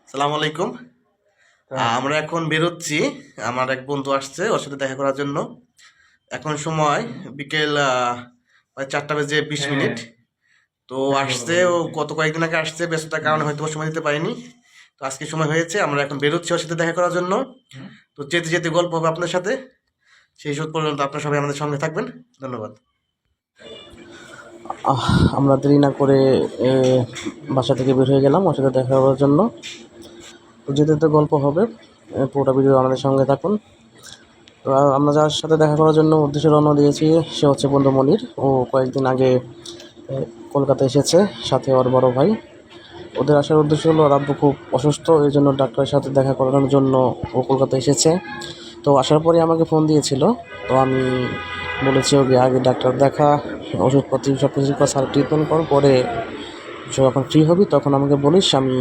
সালাম আলাইকুম। আমরা এখন বেরোচ্ছি। আমার এক বন্ধু আসছে, ওর সাথে দেখা করার জন্য। এখন সময় বিকেল প্রায় 4:20 তো আসছে ও গত কয়েকদিন আগে আসছে, ব্যস্ততার কারণে হয়তো ওর সময় দিতে পারিনি। তো আজকে সময় হয়েছে, আমরা এখন বেরোচ্ছি ওর সাথে দেখা করার জন্য। তো যেতে যেতে গল্প হবে আপনার সাথে। সেই সুদ পর্যন্ত আপনার সবাই আমাদের সঙ্গে থাকবেন। ধন্যবাদ। আমরা দেরি না করে বাসা থেকে বের হয়ে গেলাম ওর সাথে দেখা করার জন্য। তো যেতে যেতে গল্প হবে, পুরোটা ভিডিও আমাদের সঙ্গে থাকুন। তো আমরা যার সাথে দেখা করার জন্য উদ্দেশ্যে রওনা দিয়েছি সে হচ্ছে বন্ধু মনির। ও কয়েকদিন আগে কলকাতা এসেছে, সাথে ওর বড় ভাই। ওদের আসার উদ্দেশ্য হলো ওর আব্বু খুব অসুস্থ, এই জন্য ডাক্তারের সাথে দেখা করানোর জন্য ও কলকাতা এসেছে। তো আসার পরে আমাকে ফোন দিয়েছিল। তো আমি বলেছি ওকে আগে ডাক্তার দেখা, ওষুধপত্র সব কিছু স্যার ট্রিটমেন্ট কর, পরে যখন ফ্রি হবি তখন আমাকে বলিস, আমি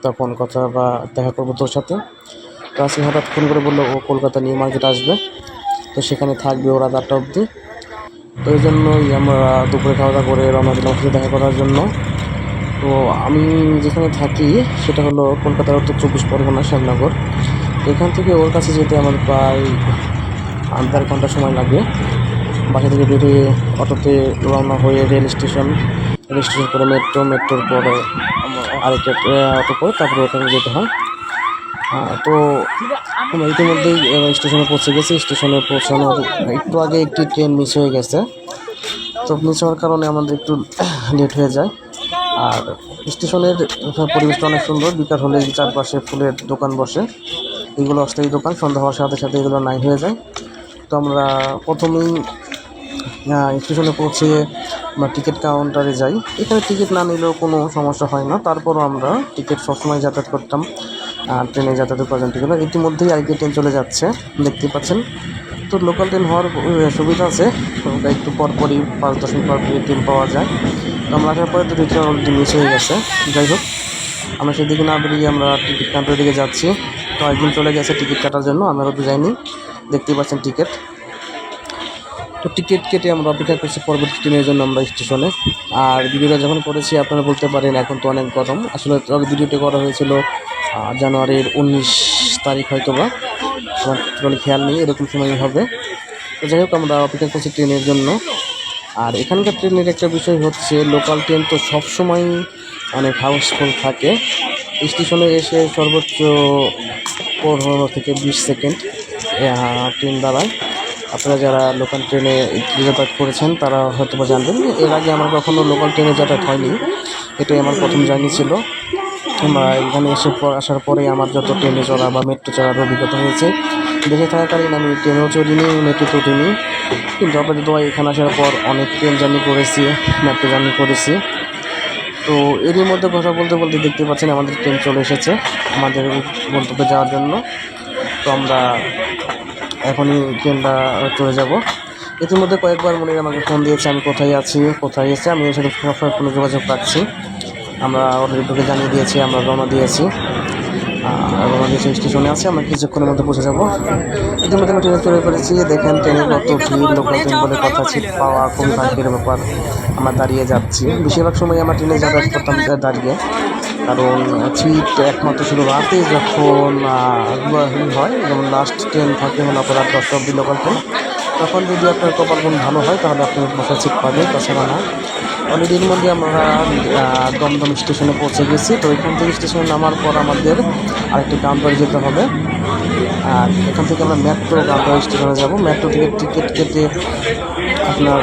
তখন কথা বা দেখা করবো তোর সাথে। তো আজকে হঠাৎ ফোন করে বললো ও কলকাতা নিউ মার্কেট আসবে, তো সেখানে থাকবে ওরা 8টা অবধি। তো এই জন্যই আমরা দুপুরে খাওয়া দাওয়া করে রওনা দিলাম সাথে দেখা করার জন্য। তো আমি যেখানে থাকি সেটা হলো কলকাতার উত্তর 24 পরগনা শ্যামনগর। এখান থেকে ওর কাছে যেতে আমার প্রায় 1.5 ঘন্টা সময় লাগে। বাসা থেকে বেরিয়ে অটোতে রওনা হয়ে রেল স্টেশন করে মেট্রোর পরে আরেকটা অটো করে তারপরে ওখানে যেতে হয়। তো আমরা ইতিমধ্যেই স্টেশনে পৌঁছে গেছি। স্টেশনে পৌঁছানোর একটু আগে একটি ট্রেন মিস হয়ে গেছে। তো মিস হওয়ার কারণে আমাদের একটু লেট হয়ে যায়। আর স্টেশনের পরিবেশটা অনেক সুন্দর। বিকাল হলে চারপাশে ফুলের দোকান বসে, এগুলো অস্থায়ী দোকান। সন্ধ্যা হওয়ার সাথে সাথে এগুলো নাই হয়ে যায়। তো আমরা প্রথমেই স্টেশনে পৌঁছে আমরা টিকিট কাউন্টারে যাই। এখানে টিকিট না নিলেও কোনো সমস্যা হয় না, তারপরও আমরা টিকিট সবসময় যাতায়াত করতাম ট্রেনে যাতায়াত করার টিকিট। ইতিমধ্যেই আরেকটি ট্রেন চলে যাচ্ছে, দেখতে পাচ্ছেন। তো লোকাল ট্রেন হওয়ার সুবিধা আছে, একটু পরপরই 5-10 মিনিট পর ট্রেন পাওয়া যায়। তো আমরা আসার পরে তো ট্রেন অলরেডি মিস হয়ে গেছে। যাই হোক, আমরা সেদিকে না বেরিয়ে আমরা টিকিট কাউন্টারের দিকে যাচ্ছি। তো একদিন চলে গেছে টিকিট কাটার জন্য, আমরা তো যাইনি। দেখতেই পাচ্ছেন টিকিট। তো টিকিট কেটে আমরা অপেক্ষা করছি পরবর্তী ট্রেনের জন্য আমরা স্টেশনে। আর ভিডিওটা যখন করেছি আপনারা বলতে পারেন এখন তো অনেক গরম। আসলে ভিডিওটি করা হয়েছিল জানুয়ারির 19 তারিখ হয়তো বা, আমার টোটালি খেয়াল নেই, এরকম সময়ই হবে। তো যাই হোক, আমরা অপেক্ষা করছি ট্রেনের জন্য। আর এখানকার ট্রেনের একটা বিষয় হচ্ছে লোকাল ট্রেন তো সবসময় অনেক হাউসফুল থাকে। স্টেশনে এসে সর্বোচ্চ 15 থেকে 20 সেকেন্ড ট্রেন দাঁড়ায়। আপনারা যারা লোকাল ট্রেনে যাতায়াত করেছেন তারা হয়তো বা জানবেন। এর আগে আমার কখনো লোকাল ট্রেনে যাতায়াত হয়নি, এটাই আমার প্রথম জার্নি ছিল। আমরা এখানে আসার পরে আমার যত ট্রেনে চড়া বা মেট্রো চড়ার অভিজ্ঞতা হয়েছে, দেখে থাকাকালীন আমি ট্রেনেও চড়িনি, মেট্রোতে উঠিনি। কিন্তু আপনাদের দোয়া এখানে আসার পর অনেক ট্রেন জার্নি করেছি, মেট্রো জার্নি করেছি। তো এরই মধ্যে কথা বলতে বলতে দেখতে পাচ্ছেন আমাদের ট্রেন চলে এসেছে আমাদের গন্তব্যে যাওয়ার জন্য। তো আমরা এখনই ট্রেনটা চলে যাব। ইতিমধ্যে কয়েকবার মনির আমাকে ফোন দিয়েছে আমি কোথায় আছি, কোথায় এসে আমি ওর সাথে সবসময় ফোনে যোগাযোগ রাখছি। আমরা অলরেডি জানিয়ে দিয়েছি, আমরা রওনা দিয়েছি স্টেশনে আছে। আমরা কিছুক্ষণের মধ্যে পৌঁছে যাবো। ইতিমধ্যে আমি ট্রেনে চলে পড়েছি। দেখেন ট্রেনে কত ভিড়, লোকাল ট্রেন বলে কথা, সিট পাওয়া খুবই ভাগ্যের ব্যাপার। আমরা দাঁড়িয়ে যাচ্ছি, বেশিরভাগ সময় আমার ট্রেনে যাতায়াত করতাম দাঁড়িয়ে, কারণ সিট একমাত্র শুধু রাতে যখন হয়, যেমন লাস্ট ট্রেন থাকে হলো আপনার রাত 10টা অব্দি লোকাল ট্রেন, তখন যদি আপনার কপাল গুণ ভালো হয় তাহলে আপনি বসার সিট পাবেন, তাছাড়া না। অলরেডি এর মধ্যে আমরা দমদম স্টেশনে পৌঁছে গেছি। তো এখান থেকে স্টেশনে নামার পর আমাদের আরেকটি কাউন্টারে যেতে হবে। আর এখান থেকে আমরা মেট্রো কাউন্টার স্টেশনে যাব। মেট্রো থেকে টিকিট কেটে আপনার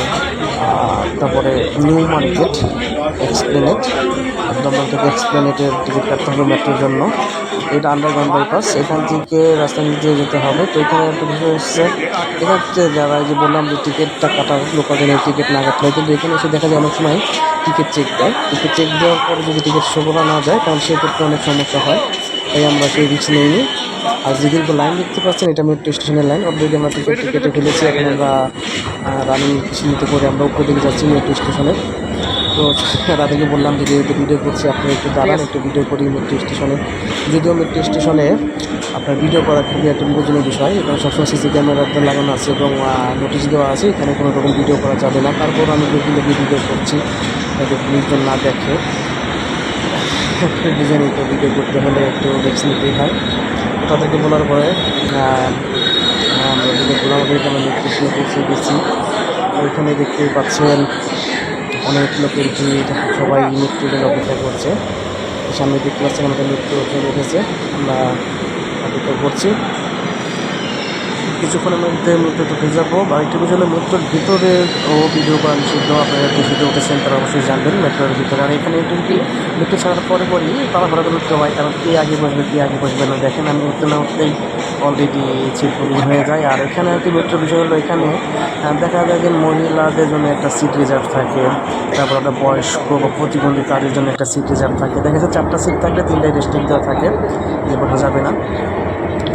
তারপরে নিউ মার্কেট এক্সপ্লেনেট, দমদম থেকে এক্সপ্লেনেটের টিকিট কাটতে হবে মেট্রোর জন্য। এটা আন্ডারগ্রাউন্ড বাইপাস, এখান থেকে রাস্তা নিচে যেতে হবে। তো এখানে একটা বিষয় হচ্ছে, এখানে যারা যে বললাম যে টিকিটটা কাটার লোকাল ট্রেনের টিকিট না কাটলে, কিন্তু এখানে এসে দেখা যায় অনেক সময় টিকিট চেক দেয়। টিকিট চেক দেওয়ার পরে যদি টিকিট শো করা না যায় তাহলে সেক্ষেত্রে অনেক সমস্যা হয়, তাই আমরা সেই রিস্ক নিইনি। আর যে দীর্ঘ লাইন দেখতে পাচ্ছেন এটা মেট্রো স্টেশনের লাইন। অলরেডি আমরা টিকিট কেটে ফেলেছি, এখন আমরা রানিং সীমিত করে আমরা উপর দিকে যাচ্ছি মেট্রো স্টেশনের। তো তাদেরকে বললাম যে যেহেতু ভিডিও করছি আপনারা একটু দাঁড়ান, একটু ভিডিও করি মেট্রো স্টেশনে। যদিও মেট্রো স্টেশনে আপনার ভিডিও করা খুবই একটা বিপজ্জনক বিষয়, এখানে সবসময় সিসি ক্যামেরা লাগানো আছে এবং নোটিশ দেওয়া আছে এখানে কোনো রকম ভিডিও করা যাবে না। তারপর আমি ভিডিও করছি যাতে পুলিশজন না দেখে। বুঝেনি তো ভিডিও করতে হলে একটু রিস্ক নিতেই হয়। তাদেরকে বলার পরে আমরা ভিডিও করলাম, আমাদেরকে আমরা নির্দেশে পৌঁছে গেছি। ওইখানে দেখতে পাচ্ছেন অনেক লোকের ভিড়, সবাই মৃত্যুর জন্য অপেক্ষা করছে। সামনে দেখতে পাচ্ছেন আমাদের মৃত্যু চলে উঠেছে, আমরা অপেক্ষা করছি। কিছুক্ষণের মধ্যে মৃত্যু ঢুকে যাবো। আরেকটি বিষয় হলো মৃত্যুর ভিতরে ভিডিও করা নিষিদ্ধ। আপনারা কৃষিতে উঠেছেন তারা অবশ্যই জানবেন মেট্রোর ভিতরে। আর এখানে একটু কি মৃত্যু ছাড়ার পরে পরই তারা ভাড়া করে উঠতে হয়, কারণ কে আগে বসবে না। দেখেন আমি উঠতে না উঠতেই অলরেডি সিট বুকিং হয়ে যায়। আর এখানে একটি মেট্রোর বিষয় হলো এখানে দেখা যায় যে মহিলাদের জন্য একটা সিট রিজার্ভ থাকে, তারপর একটা বয়স্ক বা প্রতিবন্ধী তাদের জন্য একটা সিট রিজার্ভ থাকে। দেখা যাচ্ছে 4টা সিট থাকলে 3টাই রেস্ট্রিক্ট দেওয়া থাকে, যে বসা যাবে না।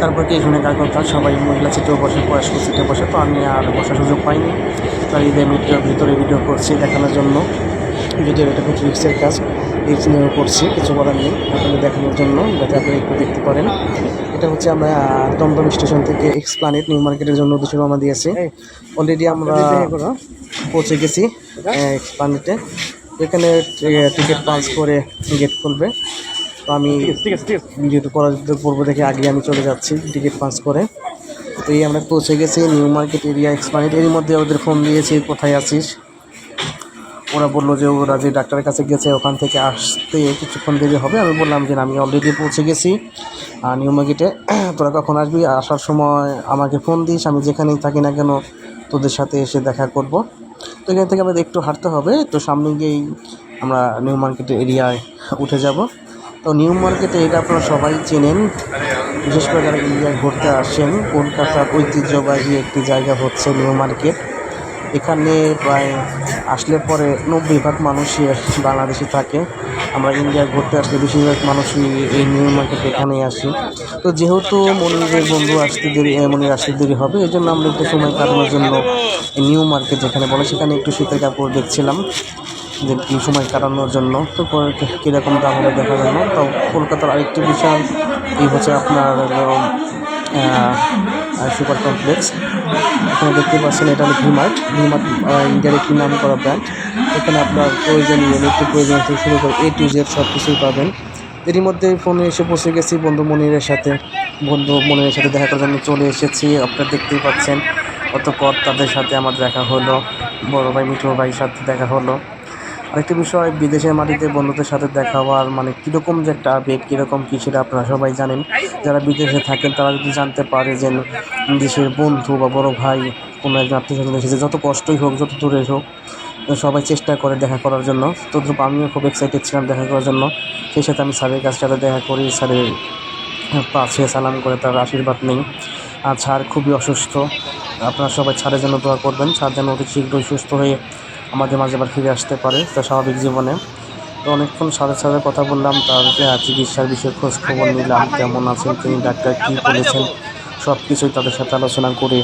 তারপর কি এখানে কার কথা সবাই মহিলা সিটেও বসে, বয়স্ক সিটে বসে, তো আমি আর বসার সুযোগ পাইনি। তার ঈদের মিটার ভিতরে ভিডিও করছি দেখানোর জন্য। যদিও এটা খুব রিক্সের কাজ, রিক্স নিয়েও করছি, কিছু করার নেই, আপনাদের দেখানোর জন্য, যাতে আপনি একটু দেখতে পারেন। এটা হচ্ছে আমরা দমদম স্টেশন থেকে এক্সপ্লানেট নিউ মার্কেটের জন্য উদ্দেশ্যে রওনা দিয়েছি। অলরেডি আমরা পৌঁছে গেছি এক্সপ্লানেটে। এখানে টিকিট পাঞ্চ করে গেট খুলবে। তো আমি ভিডিওটা করার পূর্ব থেকে আগে আমি চলে যাচ্ছি টিকিট পাঞ্চ করে। তো এই আমরা পৌঁছে গেছি নিউ মার্কেট এরিয়া এক্সপ্লানেট। এর মধ্যে ওদের ফোন দিয়েছি, কোথায় আছিস। ওরা বললো যে ওরা যে ডাক্তারের কাছে গেছে ওখান থেকে আসতে কিছুক্ষণ দেরি হবে। আমি বললাম যে আমি অলরেডি পৌঁছে গেছি নিউ মার্কেটে, তোরা কখন আসবি, আসার সময় আমাকে ফোন দিস, আমি যেখানেই থাকি না কেন তোদের সাথে এসে দেখা করব। তো এখান থেকে আমাদের একটু হাঁটতে হবে, তো সামনে গিয়েই আমরা নিউ মার্কেট এরিয়ায় উঠে যাব। তো নিউ মার্কেটে এটা আপনারা সবাই চেনেন, বিশেষ করে যারা ইন্ডিয়ায় ঘুরতে আসেন। কলকাতার ঐতিহ্যবাহী একটি জায়গা হচ্ছে নিউ মার্কেট। এখানে প্রায় আসলে পরে 90% মানুষই বাংলাদেশি থাকে। আমরা ইন্ডিয়ায় ঘুরতে আসলে বেশিরভাগ মানুষই এই নিউ মার্কেট এখানেই আসি। তো যেহেতু মনিরের বন্ধু মনির আসতে দেরি হবে, এই জন্য আমরা একটু সময় কাটানোর জন্য নিউ মার্কেট যেখানে বলে সেখানে একটু শীতের কাপড় দেখছিলাম, যে সময় কাটানোর জন্য। তো কীরকম দাম হলে দেখা যায় না। তো কলকাতার আরেকটি বিষয় এই হচ্ছে আপনার সুপার কমপ্লেক্স। এখানে দেখতে পাচ্ছেন এটা হলো ভিমার্ট ইন্ডিয়ার একটি নাম করা ব্র্যান্ড। এখানে আপনার প্রয়োজনীয় নিত্য প্রয়োজন থেকে শুরু করে A to Z সব কিছুই পাবেন। এরই মধ্যে ফোনে এসে বসে গেছি বন্ধু মনিরের সাথে দেখা করার জন্য চলে এসেছি। আপনারা দেখতেই পাচ্ছেন অতঃপর তাদের সাথে আমার দেখা হলো, বড় ভাই মিঠু ভাইয়ের সাথে দেখা হলো। আরেকটি বিষয়, বিদেশের মাটিতে বন্ধুদের সাথে দেখা হওয়ার মানে কীরকম যে একটা আবেগ, কীরকম কী সেটা আপনারা সবাই জানেন। যারা বিদেশে থাকেন তারা যদি জানতে পারে যে দেশের বন্ধু বা বড় ভাই কোনো একজন আত্মীয়স্বজন এসেছে, যত কষ্টই হোক যত দূরে হোক সবাই চেষ্টা করে দেখা করার জন্য। তদ্রূপ আমিও খুব এক্সাইটেড ছিলাম দেখা করার জন্য। সেই সাথে আমি স্যারের কাছে সাথে দেখা করি, স্যারের পাশে সালাম করে তার আশীর্বাদ নেই। আর স্যার খুবই অসুস্থ, আপনারা সবাই স্যারের জন্য দোয়া করবেন। স্যার যেন অতি শীঘ্রই সুস্থ হয়ে আমাদের মাঝে আবার ফিরে আসতে পারে তার স্বাভাবিক জীবনে। তো অনেকক্ষণ স্যারের সাথে কথা বললাম, তার চিকিৎসার বিষয়ে খোঁজ খবর নিলাম, কেমন আছেন তিনি, ডাক্তার কী বলেছেন, সব কিছুই তাদের সাথে আলোচনা করে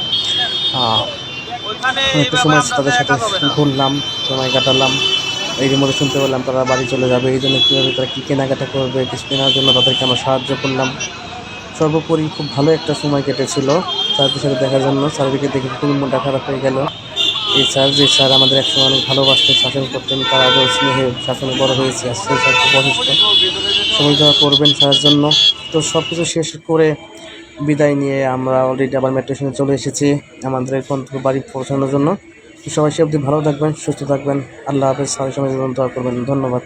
অনেকটা সময় তাদের সাথে ঘুরলাম, সময় কাটালাম। এর মধ্যে শুনতে পেলাম তারা বাড়ি চলে যাবে, এই জন্য কীভাবে তারা কী কেনাকাটা করবে কিছু কেনার জন্য তাদেরকে আমরা সাহায্য করলাম। সর্বোপরি খুব ভালো একটা সময় কেটেছিল স্যারদের সাথে দেখার জন্য। স্যারদেরকে দেখে খুবই মনটা খারাপ হয়ে গেল। এই স্যার যে স্যার আমাদের একসময় অনেক ভালোবাসতেন, শাসন করতেন, তার আগেও স্নেহে শাসনে বড় হয়েছে, আর সেই স্যার খুব অসুস্থ। সবাই দেওয়া করবেন স্যারের জন্য। তো সব কিছু শেষ করে বিদায় নিয়ে আমরা অলরেডি আবার মেট্রো স্টেশনে চলে এসেছি আমাদের গন্তব্য বাড়ি পৌঁছানোর জন্য। সবাই সে অবধি ভালো থাকবেন, সুস্থ থাকবেন। আল্লাহ হাফেজ। স্যারের সঙ্গে দোয়া করবেন। ধন্যবাদ।